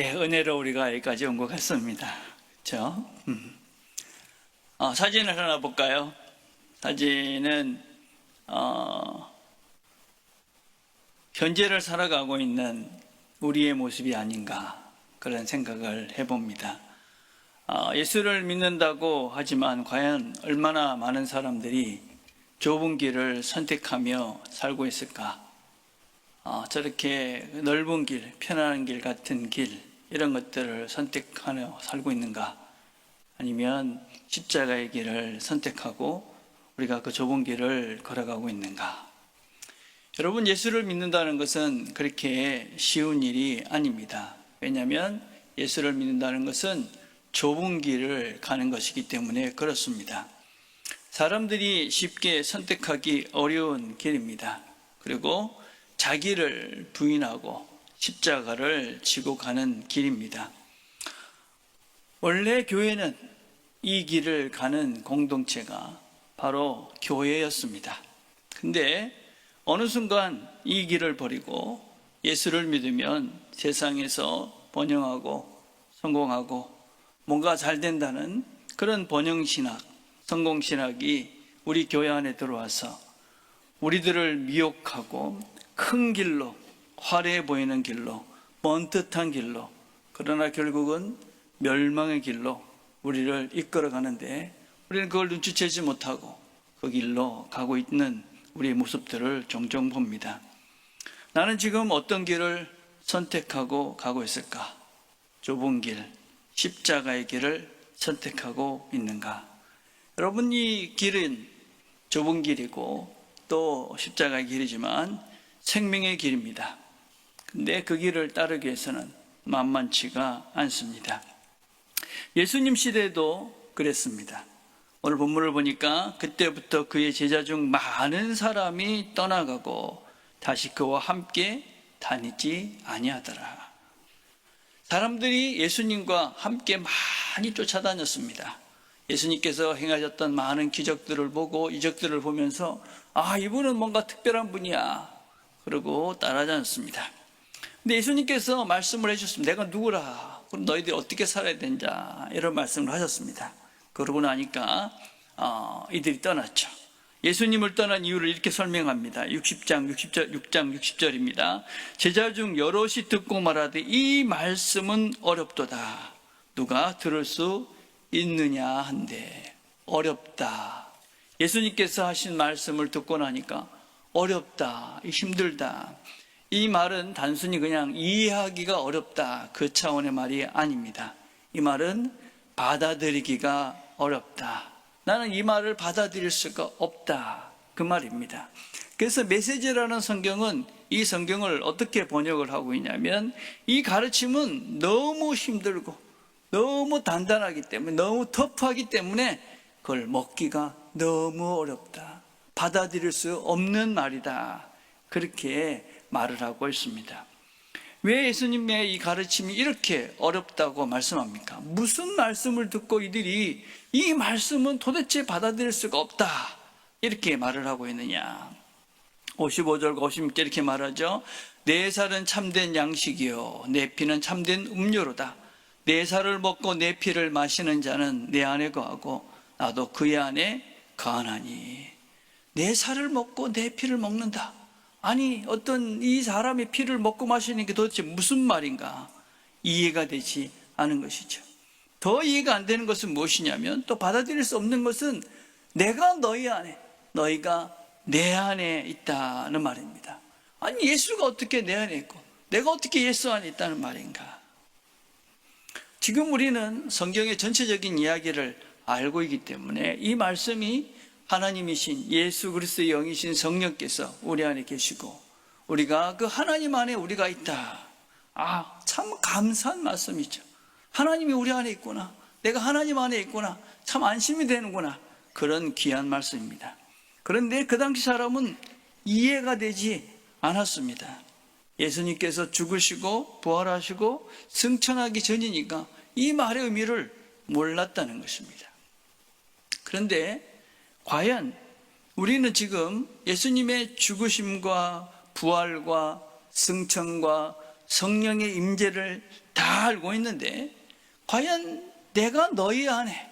은혜로 우리가 여기까지 온 것 같습니다. 그렇죠? 사진을 하나 볼까요? 사진은 현재를 살아가고 있는 우리의 모습이 아닌가 그런 생각을 해봅니다. 예수를 믿는다고 하지만 과연 얼마나 많은 사람들이 좁은 길을 선택하며 살고 있을까? 저렇게 넓은 길, 편안한 길 같은 길, 이런 것들을 선택하며 살고 있는가? 아니면 십자가의 길을 선택하고 우리가 그 좁은 길을 걸어가고 있는가? 여러분, 예수를 믿는다는 것은 그렇게 쉬운 일이 아닙니다. 왜냐하면 예수를 믿는다는 것은 좁은 길을 가는 것이기 때문에 그렇습니다. 사람들이 쉽게 선택하기 어려운 길입니다. 그리고 자기를 부인하고 십자가를 지고 가는 길입니다. 원래 교회는 이 길을 가는 공동체가 바로 교회였습니다. 근데 어느 순간 이 길을 버리고 예수를 믿으면 세상에서 번영하고 성공하고 뭔가 잘 된다는 그런 번영신학, 성공신학이 우리 교회 안에 들어와서 우리들을 미혹하고 큰 길로, 화려해 보이는 길로, 번듯한 길로, 그러나 결국은 멸망의 길로 우리를 이끌어 가는데 우리는 그걸 눈치채지 못하고 그 길로 가고 있는 우리의 모습들을 종종 봅니다. 나는 지금 어떤 길을 선택하고 가고 있을까? 좁은 길, 십자가의 길을 선택하고 있는가? 여러분, 이 길은 좁은 길이고 또 십자가의 길이지만 생명의 길입니다. 근데 그 길을 따르기 위해서는 만만치가 않습니다. 예수님 시대도 그랬습니다. 오늘 본문을 보니까 그때부터 그의 제자 중 많은 사람이 떠나가고 다시 그와 함께 다니지 아니하더라. 사람들이 예수님과 함께 많이 쫓아다녔습니다. 예수님께서 행하셨던 많은 기적들을 보고 이적들을 보면서 이분은 뭔가 특별한 분이야. 그러고 따라하지 않습니다. 근데 예수님께서 말씀을 해주셨습니다. 내가 누구라? 그럼 너희들이 어떻게 살아야 되냐? 이런 말씀을 하셨습니다. 그러고 나니까 이들이 떠났죠. 예수님을 떠난 이유를 이렇게 설명합니다. 6장 60절입니다. 제자 중 여럿이 듣고 말하되 이 말씀은 어렵도다. 누가 들을 수 있느냐 한데 어렵다. 예수님께서 하신 말씀을 듣고 나니까 어렵다, 힘들다. 이 말은 단순히 그냥 이해하기가 어렵다, 그 차원의 말이 아닙니다. 이 말은 받아들이기가 어렵다. 나는 이 말을 받아들일 수가 없다, 그 말입니다. 그래서 메시지라는 성경은 이 성경을 어떻게 번역을 하고 있냐면 이 가르침은 너무 힘들고 너무 단단하기 때문에, 너무 터프하기 때문에 그걸 먹기가 너무 어렵다, 받아들일 수 없는 말이다, 그렇게 말을 하고 있습니다. 왜 예수님의 이 가르침이 이렇게 어렵다고 말씀합니까? 무슨 말씀을 듣고 이들이 이 말씀은 도대체 받아들일 수가 없다, 이렇게 말을 하고 있느냐? 55절과 56절 이렇게 말하죠. 내 살은 참된 양식이요 내 피는 참된 음료로다. 내 살을 먹고 내 피를 마시는 자는 내 안에 거하고 나도 그의 안에 거하나니. 내 살을 먹고 내 피를 먹는다. 아니, 어떤 이 사람의 피를 먹고 마시는 게 도대체 무슨 말인가? 이해가 되지 않은 것이죠. 더 이해가 안 되는 것은 무엇이냐면, 또 받아들일 수 없는 것은 내가 너희 안에, 너희가 내 안에 있다는 말입니다. 아니, 예수가 어떻게 내 안에 있고 내가 어떻게 예수 안에 있다는 말인가? 지금 우리는 성경의 전체적인 이야기를 알고 있기 때문에 이 말씀이 하나님이신 예수 그리스도의 영이신 성령께서 우리 안에 계시고 우리가 그 하나님 안에 우리가 있다. 참 감사한 말씀이죠. 하나님이 우리 안에 있구나, 내가 하나님 안에 있구나, 참 안심이 되는구나, 그런 귀한 말씀입니다. 그런데 그 당시 사람은 이해가 되지 않았습니다. 예수님께서 죽으시고 부활하시고 승천하기 전이니까 이 말의 의미를 몰랐다는 것입니다. 그런데 과연 우리는 지금 예수님의 죽으심과 부활과 승천과 성령의 임재를 다 다 알고 있는데 과연 내가 너희 안에,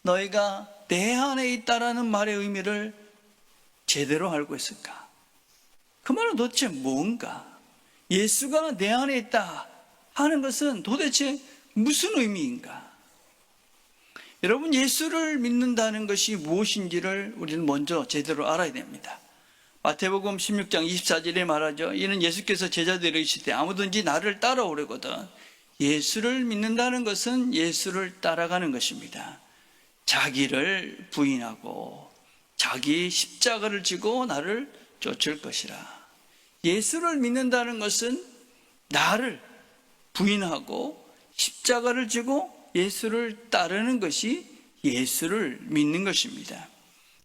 너희가 내 안에 있다라는 말의 의미를 제대로 알고 있을까? 그 말은 도대체 뭔가? 예수가 내 안에 있다 하는 것은 도대체 무슨 의미인가? 여러분, 예수를 믿는다는 것이 무엇인지를 우리는 먼저 제대로 알아야 됩니다. 마태복음 16장 24절에 말하죠. 이는 예수께서 제자들에게 이르시되 아무든지 나를 따라오려거든. 예수를 믿는다는 것은 예수를 따라가는 것입니다. 자기를 부인하고 자기 십자가를 지고 나를 쫓을 것이라. 예수를 믿는다는 것은 나를 부인하고 십자가를 지고 예수를 따르는 것이 예수를 믿는 것입니다.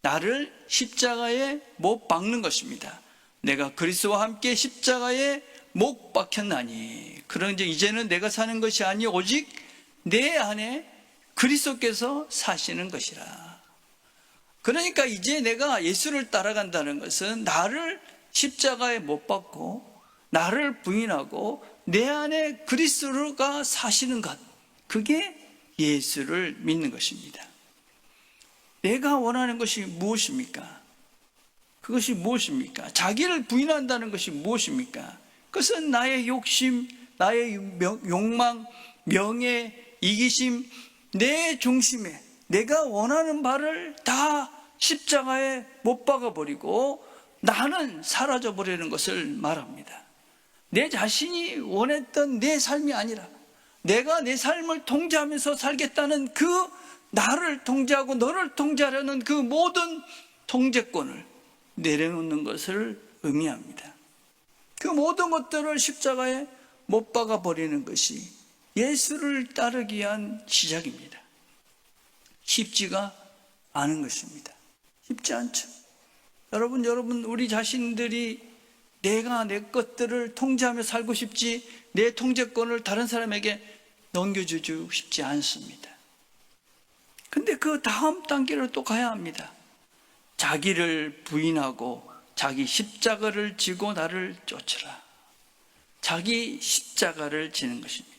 나를 십자가에 못 박는 것입니다. 내가 그리스도와 함께 십자가에 못 박혔나니 그런즉 이제는 내가 사는 것이 아니 오직 내 안에 그리스도께서 사시는 것이라. 그러니까 이제 내가 예수를 따라간다는 것은 나를 십자가에 못 박고 나를 부인하고 내 안에 그리스도가 사시는 것, 그게 예수를 믿는 것입니다. 내가 원하는 것이 무엇입니까? 그것이 무엇입니까? 자기를 부인한다는 것이 무엇입니까? 그것은 나의 욕심, 나의 욕망, 명예, 이기심, 내 중심에 내가 원하는 바를 다 십자가에 못 박아버리고 나는 사라져버리는 것을 말합니다. 내 자신이 원했던 내 삶이 아니라 내가 내 삶을 통제하면서 살겠다는 그 나를 통제하고 너를 통제하려는 그 모든 통제권을 내려놓는 것을 의미합니다. 그 모든 것들을 십자가에 못 박아 버리는 것이 예수를 따르기 위한 시작입니다. 쉽지가 않은 것입니다. 쉽지 않죠. 여러분, 우리 자신들이 내가 내 것들을 통제하며 살고 싶지 내 통제권을 다른 사람에게 넘겨주고 싶지 않습니다. 근데 그 다음 단계로 또 가야 합니다. 자기를 부인하고 자기 십자가를 지고 나를 쫓으라. 자기 십자가를 지는 것입니다.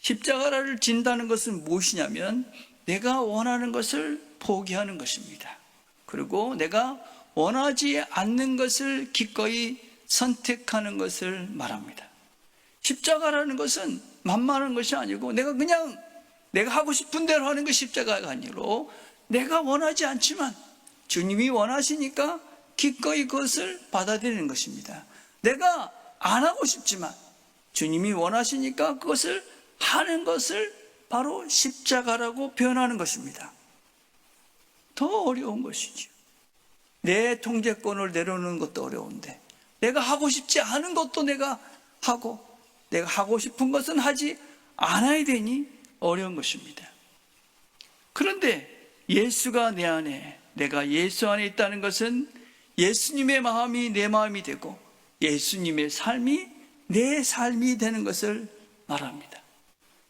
십자가를 진다는 것은 무엇이냐면 내가 원하는 것을 포기하는 것입니다. 그리고 내가 원하지 않는 것을 기꺼이 선택하는 것을 말합니다. 십자가라는 것은 만만한 것이 아니고 내가 하고 싶은 대로 하는 것이 십자가가 아니로 내가 원하지 않지만 주님이 원하시니까 기꺼이 그것을 받아들이는 것입니다. 내가 안 하고 싶지만 주님이 원하시니까 그것을 하는 것을 바로 십자가라고 표현하는 것입니다. 더 어려운 것이죠. 내 통제권을 내려놓는 것도 어려운데 내가 하고 싶지 않은 것도 내가 하고 내가 하고 싶은 것은 하지 않아야 되니 어려운 것입니다. 그런데 예수가 내 안에, 내가 예수 안에 있다는 것은 예수님의 마음이 내 마음이 되고 예수님의 삶이 내 삶이 되는 것을 말합니다.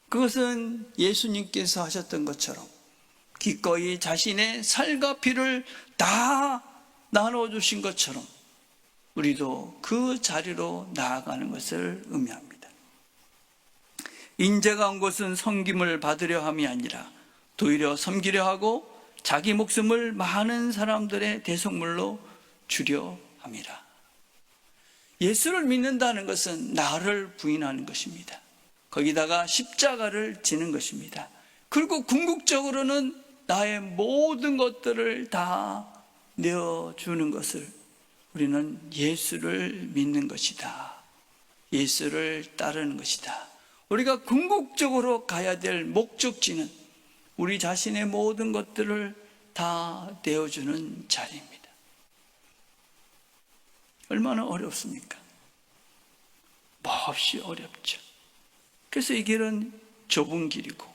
그것은 예수님께서 하셨던 것처럼 기꺼이 자신의 살과 피를 다 나눠주신 것처럼 우리도 그 자리로 나아가는 것을 의미합니다. 인자가 온 것은 섬김을 받으려 함이 아니라 도리어 섬기려 하고 자기 목숨을 많은 사람들의 대속물로 주려 함이라. 예수를 믿는다는 것은 나를 부인하는 것입니다. 거기다가 십자가를 지는 것입니다. 그리고 궁극적으로는 나의 모든 것들을 다 내어주는 것을 우리는 예수를 믿는 것이다. 예수를 따르는 것이다. 우리가 궁극적으로 가야 될 목적지는 우리 자신의 모든 것들을 다 내어주는 자리입니다. 얼마나 어렵습니까? 몹시 어렵죠. 그래서 이 길은 좁은 길이고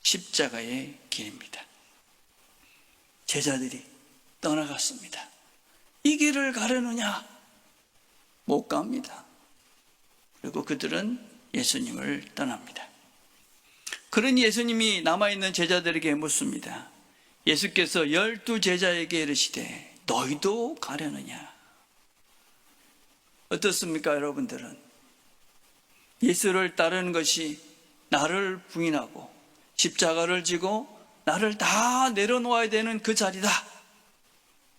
십자가의 길입니다. 제자들이 떠나갔습니다. 이 길을 가려느냐? 못 갑니다. 그리고 그들은 예수님을 떠납니다. 그러니 예수님이 남아있는 제자들에게 묻습니다. 예수께서 12제자에게 이르시되 너희도 가려느냐? 어떻습니까, 여러분들은? 예수를 따르는 것이 나를 부인하고 십자가를 지고 나를 다 내려놓아야 되는 그 자리다.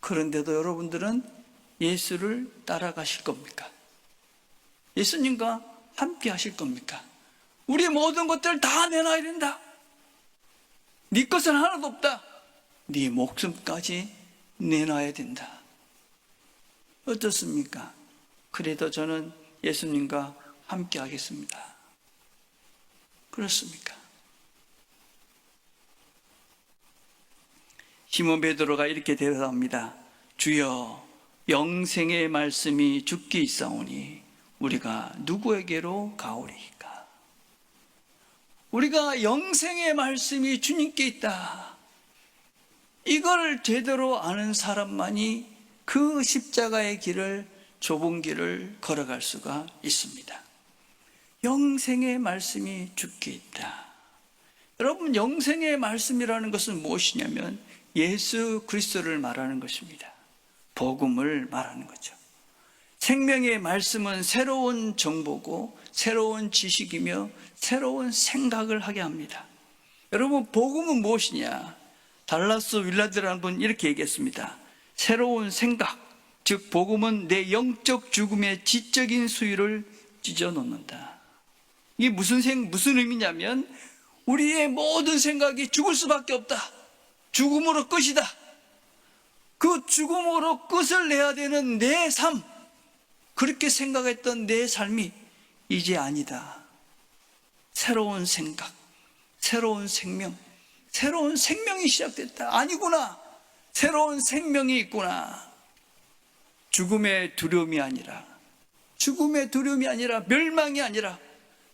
그런데도 여러분들은 예수를 따라가실 겁니까? 예수님과 함께 하실 겁니까? 우리 모든 것들 다 내놔야 된다. 네 것은 하나도 없다. 네 목숨까지 내놔야 된다. 어떻습니까? 그래도 저는 예수님과 함께 하겠습니다. 그렇습니까? 시몬 베드로가 이렇게 대답합니다. 주여, 영생의 말씀이 주께 있사오니 우리가 누구에게로 가오리이까? 우리가 영생의 말씀이 주님께 있다. 이걸 제대로 아는 사람만이 그 십자가의 길을, 좁은 길을 걸어갈 수가 있습니다. 영생의 말씀이 주께 있다. 여러분, 영생의 말씀이라는 것은 무엇이냐면 예수 그리스도를 말하는 것입니다. 복음을 말하는 거죠. 생명의 말씀은 새로운 정보고 새로운 지식이며 새로운 생각을 하게 합니다. 여러분, 복음은 무엇이냐? 달라스 윌라드라는 분 이렇게 얘기했습니다. 새로운 생각, 즉 복음은 내 영적 죽음의 지적인 수위를 찢어놓는다. 이게 무슨 의미냐면 우리의 모든 생각이 죽을 수밖에 없다. 죽음으로 끝이다. 그 죽음으로 끝을 내야 되는 내 삶, 그렇게 생각했던 내 삶이 이제 아니다. 새로운 생각, 새로운 생명, 새로운 생명이 시작됐다. 아니구나. 새로운 생명이 있구나. 죽음의 두려움이 아니라 멸망이 아니라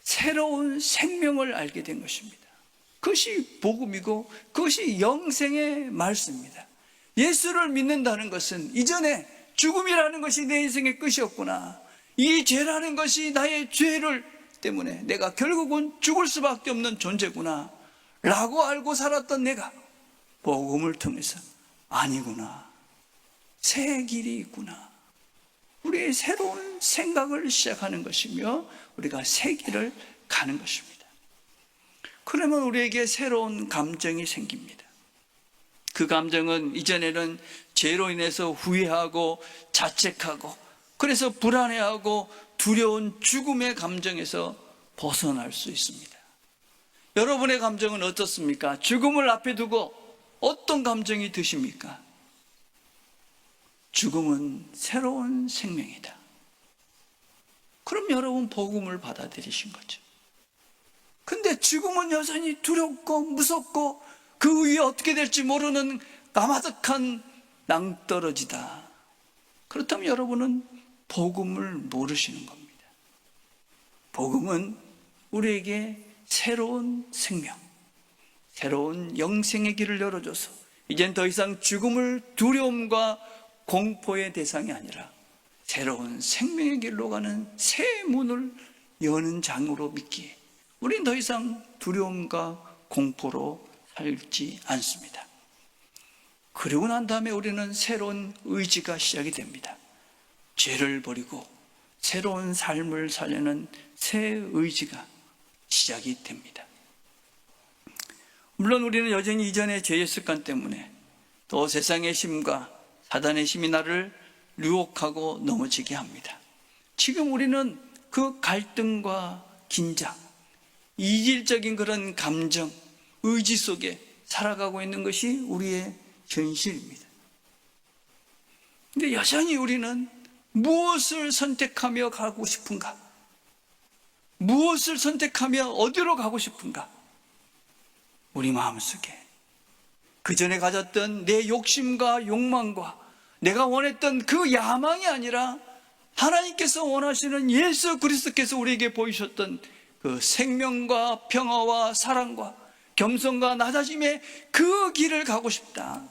새로운 생명을 알게 된 것입니다. 그것이 복음이고 그것이 영생의 말씀입니다. 예수를 믿는다는 것은 이전에 죽음이라는 것이 내 인생의 끝이었구나. 이 죄라는 것이 나의 죄를 때문에 내가 결국은 죽을 수밖에 없는 존재구나 라고 알고 살았던 내가 복음을 통해서 아니구나, 새 길이 있구나, 우리의 새로운 생각을 시작하는 것이며 우리가 새 길을 가는 것입니다. 그러면 우리에게 새로운 감정이 생깁니다. 그 감정은 이전에는 죄로 인해서 후회하고 자책하고 그래서 불안해하고 두려운 죽음의 감정에서 벗어날 수 있습니다. 여러분의 감정은 어떻습니까? 죽음을 앞에 두고 어떤 감정이 드십니까? 죽음은 새로운 생명이다. 그럼 여러분 복음을 받아들이신 거죠. 근데 죽음은 여전히 두렵고 무섭고 그 위에 어떻게 될지 모르는 까마득한 낭떠러지다. 그렇다면 여러분은 복음을 모르시는 겁니다. 복음은 우리에게 새로운 생명, 새로운 영생의 길을 열어줘서 이젠 더 이상 죽음을 두려움과 공포의 대상이 아니라 새로운 생명의 길로 가는 새 문을 여는 장으로 믿기에 우리는 더 이상 두려움과 공포로 살지 않습니다. 그리고 난 다음에 우리는 새로운 의지가 시작이 됩니다. 죄를 버리고 새로운 삶을 살려는 새 의지가 시작이 됩니다. 물론 우리는 여전히 이전의 죄의 습관 때문에 또 세상의 힘과 사단의 힘이 나를 유혹하고 넘어지게 합니다. 지금 우리는 그 갈등과 긴장, 이질적인 그런 감정, 의지 속에 살아가고 있는 것이 우리의 현실입니다. 근데 여전히 우리는 무엇을 선택하며 가고 싶은가? 무엇을 선택하며 어디로 가고 싶은가? 우리 마음속에 그 전에 가졌던 내 욕심과 욕망과 내가 원했던 그 야망이 아니라 하나님께서 원하시는 예수 그리스도께서 우리에게 보이셨던 그 생명과 평화와 사랑과 겸손과 낮아짐의 그 길을 가고 싶다.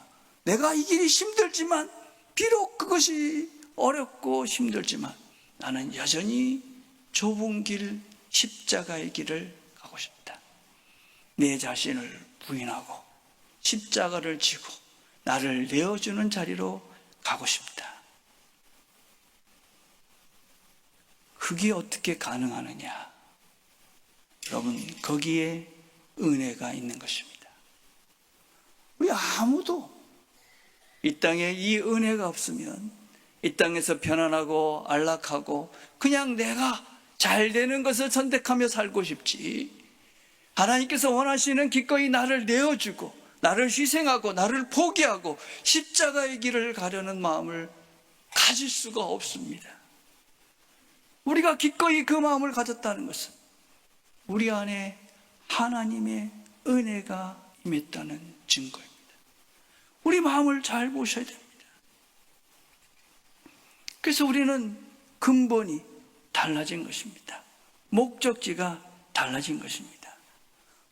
내가 이 길이 힘들지만, 비록 그것이 어렵고 힘들지만 나는 여전히 좁은 길, 십자가의 길을 가고 싶다. 내 자신을 부인하고 십자가를 지고 나를 내어주는 자리로 가고 싶다. 그게 어떻게 가능하느냐? 여러분, 거기에 은혜가 있는 것입니다. 우리 아무도 이 땅에 이 은혜가 없으면 이 땅에서 편안하고 안락하고 그냥 내가 잘 되는 것을 선택하며 살고 싶지, 하나님께서 원하시는 기꺼이 나를 내어주고 나를 희생하고 나를 포기하고 십자가의 길을 가려는 마음을 가질 수가 없습니다. 우리가 기꺼이 그 마음을 가졌다는 것은 우리 안에 하나님의 은혜가 임했다는 증거입니다. 우리 마음을 잘 보셔야 됩니다. 그래서 우리는 근본이 달라진 것입니다. 목적지가 달라진 것입니다.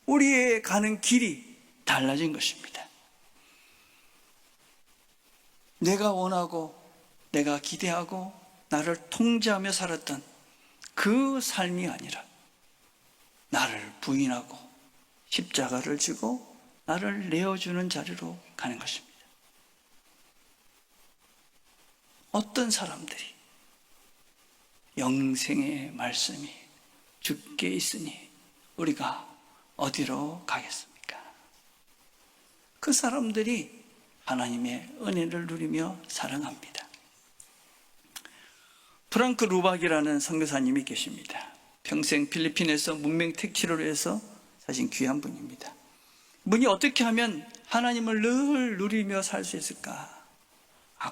우리의 가는 길이 달라진 것입니다. 내가 원하고 내가 기대하고 나를 통제하며 살았던 그 삶이 아니라 나를 부인하고 십자가를 지고 나를 내어주는 자리로 가는 것입니다. 어떤 사람들이 영생의 말씀이 주께 있으니 우리가 어디로 가겠습니까? 그 사람들이 하나님의 은혜를 누리며 살아갑니다. 프랑크 루박이라는 선교사님이 계십니다. 평생 필리핀에서 문명 택지로 해서 사신 귀한 분입니다. 분이 어떻게 하면 하나님을 늘 누리며 살 수 있을까?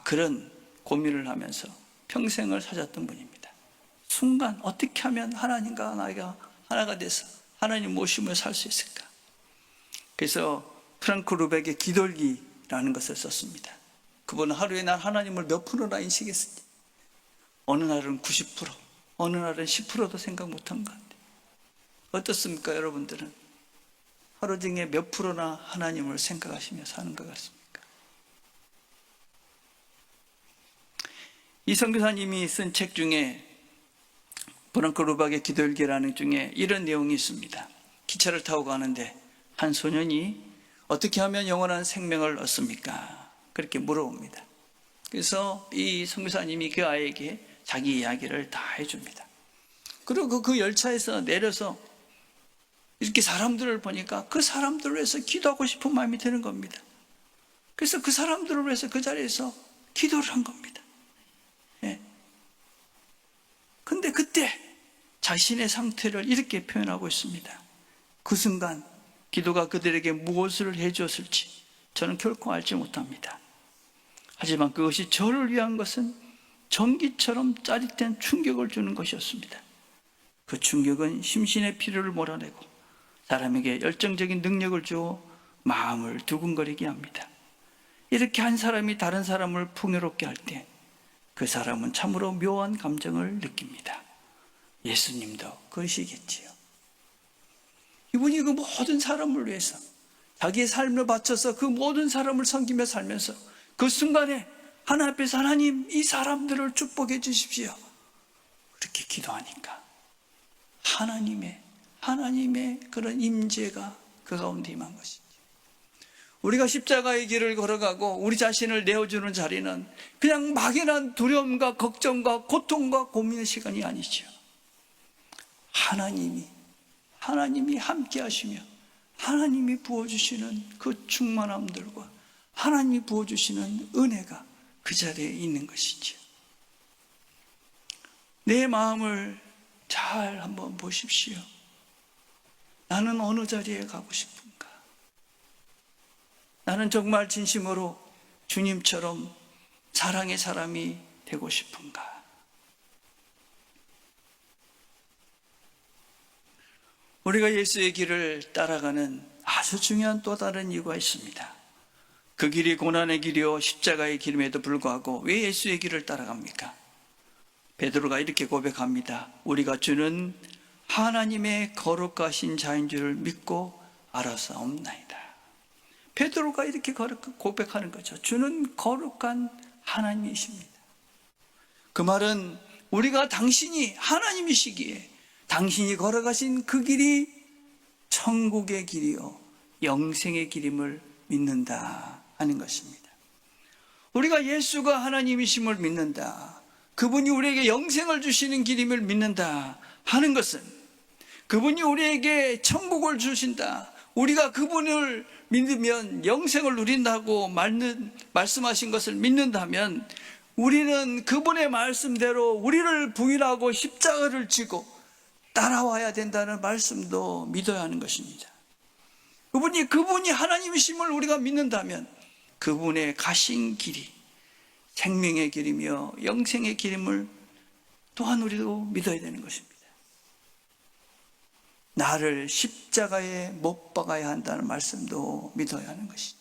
그런 고민을 하면서 평생을 사셨던 분입니다. 순간 어떻게 하면 하나님과 나가 하나가 돼서 하나님 모시며 살 수 있을까? 그래서 프랑크 루백의 기돌기라는 것을 썼습니다. 그분은 하루에 난 하나님을 몇 프로나 인식했을지, 어느 날은 90%, 어느 날은 10%도 생각 못한 것 같아요. 어떻습니까, 여러분들은? 하루 중에 몇 프로나 하나님을 생각하시며 사는 것 같습니까? 이 선교사님이 쓴 책 중에 프랑크 루박의 기돌기라는 중에 이런 내용이 있습니다. 기차를 타고 가는데 한 소년이 어떻게 하면 영원한 생명을 얻습니까? 그렇게 물어봅니다. 그래서 이 선교사님이 그 아이에게 자기 이야기를 다 해줍니다. 그리고 그 열차에서 내려서 이렇게 사람들을 보니까 그 사람들을 위해서 기도하고 싶은 마음이 드는 겁니다. 그래서 그 사람들을 위해서 그 자리에서 기도를 한 겁니다. 예. 근데 그때 자신의 상태를 이렇게 표현하고 있습니다. 그 순간 기도가 그들에게 무엇을 해주었을지 저는 결코 알지 못합니다. 하지만 그것이 저를 위한 것은 전기처럼 짜릿한 충격을 주는 것이었습니다. 그 충격은 심신의 피로를 몰아내고 사람에게 열정적인 능력을 주어 마음을 두근거리게 합니다. 이렇게 한 사람이 다른 사람을 풍요롭게 할 때 그 사람은 참으로 묘한 감정을 느낍니다. 예수님도 그러시겠지요. 이분이 그 모든 사람을 위해서 자기의 삶을 바쳐서 그 모든 사람을 섬기며 살면서 그 순간에 하나님 앞에서 하나님 이 사람들을 축복해 주십시오, 그렇게 기도하니까 하나님의 그런 임재가 그 가운데 임한 것이죠. 우리가 십자가의 길을 걸어가고 우리 자신을 내어주는 자리는 그냥 막연한 두려움과 걱정과 고통과 고민의 시간이 아니죠. 하나님이 함께 하시며 하나님이 부어주시는 그 충만함들과 하나님이 부어주시는 은혜가 그 자리에 있는 것이죠. 내 마음을 잘 한번 보십시오. 나는 어느 자리에 가고 싶은가? 나는 정말 진심으로 주님처럼 사랑의 사람이 되고 싶은가? 우리가 예수의 길을 따라가는 아주 중요한 또 다른 이유가 있습니다. 그 길이 고난의 길이요 십자가의 길임에도 불구하고 왜 예수의 길을 따라갑니까? 베드로가 이렇게 고백합니다. 우리가 주는 하나님의 거룩하신 자인 줄을 믿고 알아사옵나이다. 베드로가 이렇게 고백하는 거죠. 주는 거룩한 하나님이십니다. 그 말은 우리가 당신이 하나님이시기에 당신이 걸어가신 그 길이 천국의 길이요 영생의 길임을 믿는다 하는 것입니다. 우리가 예수가 하나님이심을 믿는다, 그분이 우리에게 영생을 주시는 길임을 믿는다 하는 것은 그분이 우리에게 천국을 주신다. 우리가 그분을 믿으면 영생을 누린다고 말씀하신 것을 믿는다면 우리는 그분의 말씀대로 우리를 부인하고 십자가를 지고 따라와야 된다는 말씀도 믿어야 하는 것입니다. 그분이 하나님이심을 우리가 믿는다면 그분의 가신 길이 생명의 길이며 영생의 길임을 또한 우리도 믿어야 되는 것입니다. 나를 십자가에 못 박아야 한다는 말씀도 믿어야 하는 것이지.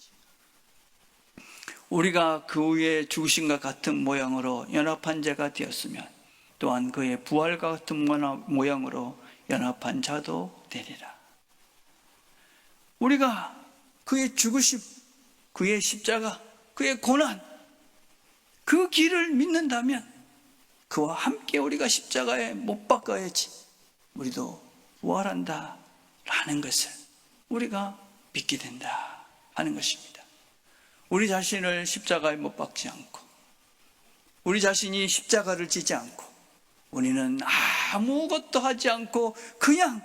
우리가 그 후에 죽으심과 같은 모양으로 연합한 자가 되었으면 또한 그의 부활과 같은 모양으로 연합한 자도 되리라. 우리가 그의 죽으심, 그의 십자가, 그의 고난, 그 길을 믿는다면 그와 함께 우리가 십자가에 못 박아야지 우리도 부활한다 라는 것을 우리가 믿게 된다 하는 것입니다. 우리 자신을 십자가에 못 박지 않고 우리 자신이 십자가를 지지 않고 우리는 아무것도 하지 않고 그냥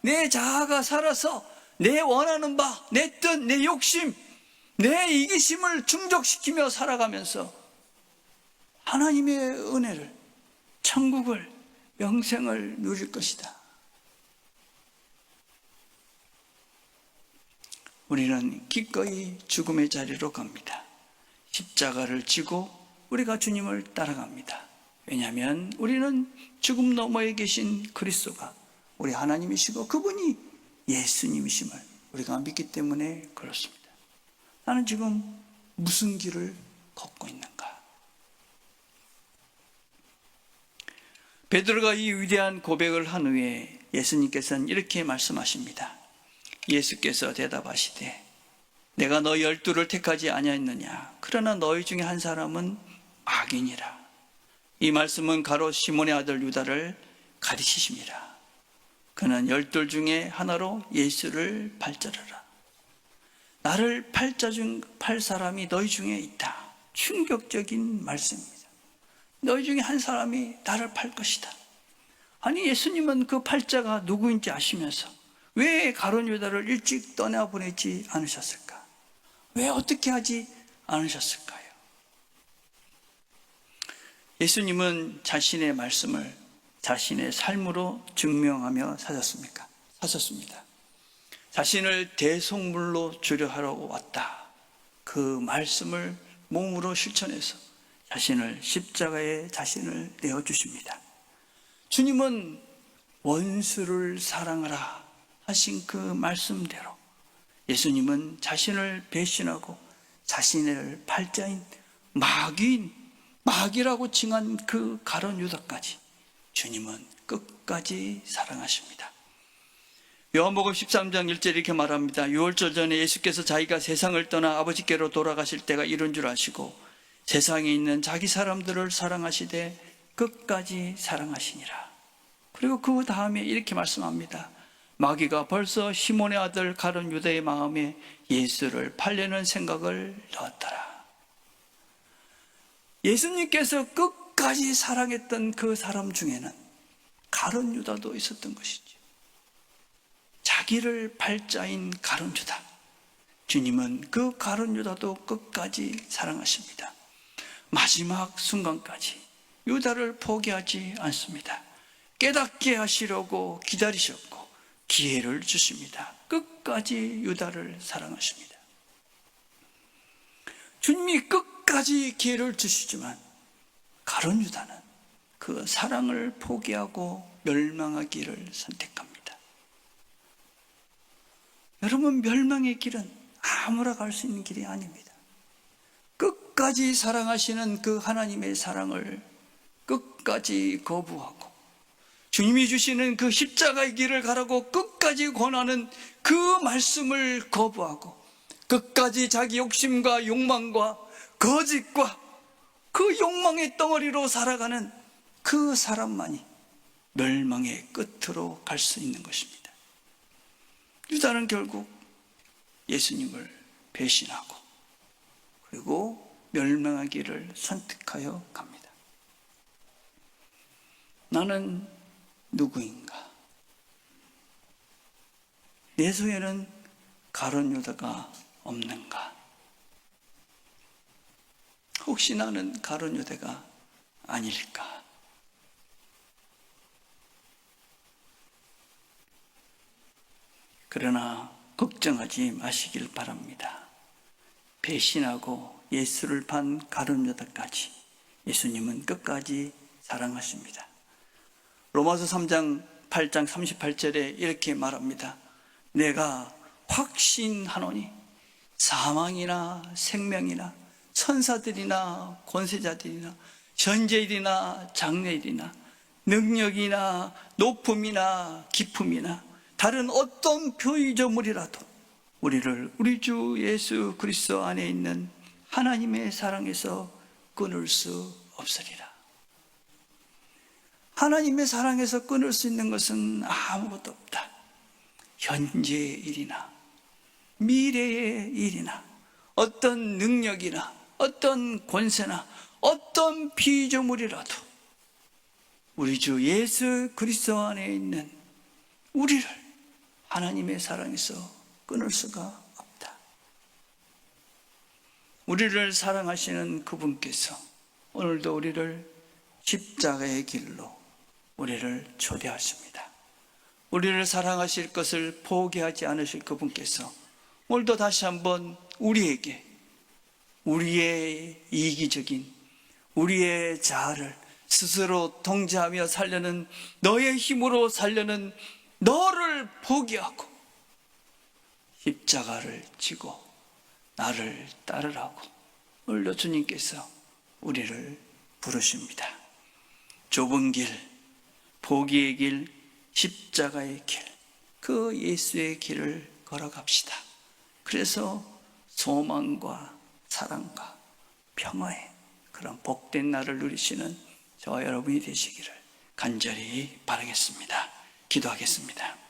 내 자아가 살아서 내 원하는 바, 내 뜻, 내 욕심, 내 이기심을 충족시키며 살아가면서 하나님의 은혜를, 천국을, 영생을 누릴 것이다. 우리는 기꺼이 죽음의 자리로 갑니다. 십자가를 지고 우리가 주님을 따라갑니다. 왜냐하면 우리는 죽음 너머에 계신 그리스도가 우리 하나님이시고 그분이 예수님이심을 우리가 믿기 때문에 그렇습니다. 나는 지금 무슨 길을 걷고 있는가? 베드로가 이 위대한 고백을 한 후에 예수님께서는 이렇게 말씀하십니다. 예수께서 대답하시되 내가 너 12를 택하지 아니하였느냐? 그러나 너희 중에 한 사람은 악인이라. 이 말씀은 가롯 시몬의 아들 유다를 가리키심이라. 그는 12 중에 하나로 예수를 팔자르라. 나를 팔 사람이 너희 중에 있다. 충격적인 말씀입니다. 너희 중에 한 사람이 나를 팔 것이다. 아니 예수님은 그 팔자가 누구인지 아시면서 왜 가룟 유다를 일찍 떠나보내지 않으셨을까? 왜 어떻게 하지 않으셨을까요? 예수님은 자신의 말씀을 자신의 삶으로 증명하며 사셨습니다. 자신을 대속물로 주려하려고 왔다. 그 말씀을 몸으로 실천해서 자신을 십자가에 자신을 내어주십니다. 주님은 원수를 사랑하라 하신 그 말씀대로 예수님은 자신을 배신하고 자신을 팔자인 마귀라고 칭한 그 가룟 유다까지 주님은 끝까지 사랑하십니다. 요한복음 13장 1절 이렇게 말합니다. 6월절 전에 예수께서 자기가 세상을 떠나 아버지께로 돌아가실 때가 이른 줄 아시고 세상에 있는 자기 사람들을 사랑하시되 끝까지 사랑하시니라. 그리고 그 다음에 이렇게 말씀합니다. 마귀가 벌써 시몬의 아들 가룟 유다의 마음에 예수를 팔려는 생각을 넣었더라. 예수님께서 끝까지 사랑했던 그 사람 중에는 가룟 유다도 있었던 것이죠. 자기를 팔자인 가룟 유다. 주님은 그 가룟 유다도 끝까지 사랑하십니다. 마지막 순간까지 유다를 포기하지 않습니다. 깨닫게 하시려고 기다리셨고 기회를 주십니다. 끝까지 유다를 사랑하십니다. 주님이 끝까지 기회를 주시지만 가룟 유다는 그 사랑을 포기하고 멸망하기를 선택합니다. 여러분, 멸망의 길은 아무나 갈 수 있는 길이 아닙니다. 끝까지 사랑하시는 그 하나님의 사랑을 끝까지 거부하고 주님이 주시는 그 십자가의 길을 가라고 끝까지 권하는 그 말씀을 거부하고 끝까지 자기 욕심과 욕망과 거짓과 그 욕망의 덩어리로 살아가는 그 사람만이 멸망의 끝으로 갈 수 있는 것입니다. 유다는 결국 예수님을 배신하고 그리고 멸망하기를 선택하여 갑니다. 나는 누구인가? 내 속에는 가룟 유다가 없는가? 혹시 나는 가룟 유다가 아닐까? 그러나 걱정하지 마시길 바랍니다. 배신하고 예수를 판 가룟 유다까지 예수님은 끝까지 사랑하십니다. 로마서 3장 8장 38절에 이렇게 말합니다. 내가 확신하노니 사망이나 생명이나 천사들이나 권세자들이나 현재일이나 장래일이나 능력이나 높음이나 깊음이나 다른 어떤 표의조물이라도 우리를 우리 주 예수 그리스도 안에 있는 하나님의 사랑에서 끊을 수 없으리라. 하나님의 사랑에서 끊을 수 있는 것은 아무것도 없다. 현재의 일이나 미래의 일이나 어떤 능력이나 어떤 권세나 어떤 피조물이라도 우리 주 예수 그리스도 안에 있는 우리를 하나님의 사랑에서 끊을 수가 없다. 우리를 사랑하시는 그분께서 오늘도 우리를 십자가의 길로 우리를 초대하십니다. 우리를 사랑하실 것을 포기하지 않으실 그분께서 오늘도 다시 한번 우리에게 우리의 이기적인 우리의 자아를 스스로 통제하며 살려는 너의 힘으로 살려는 너를 포기하고 십자가를 지고 나를 따르라고 오늘도 주님께서 우리를 부르십니다. 좁은 길, 포기의 길, 십자가의 길, 그 예수의 길을 걸어갑시다. 그래서 소망과 사랑과 평화의 그런 복된 날을 누리시는 저와 여러분이 되시기를 간절히 바라겠습니다. 기도하겠습니다.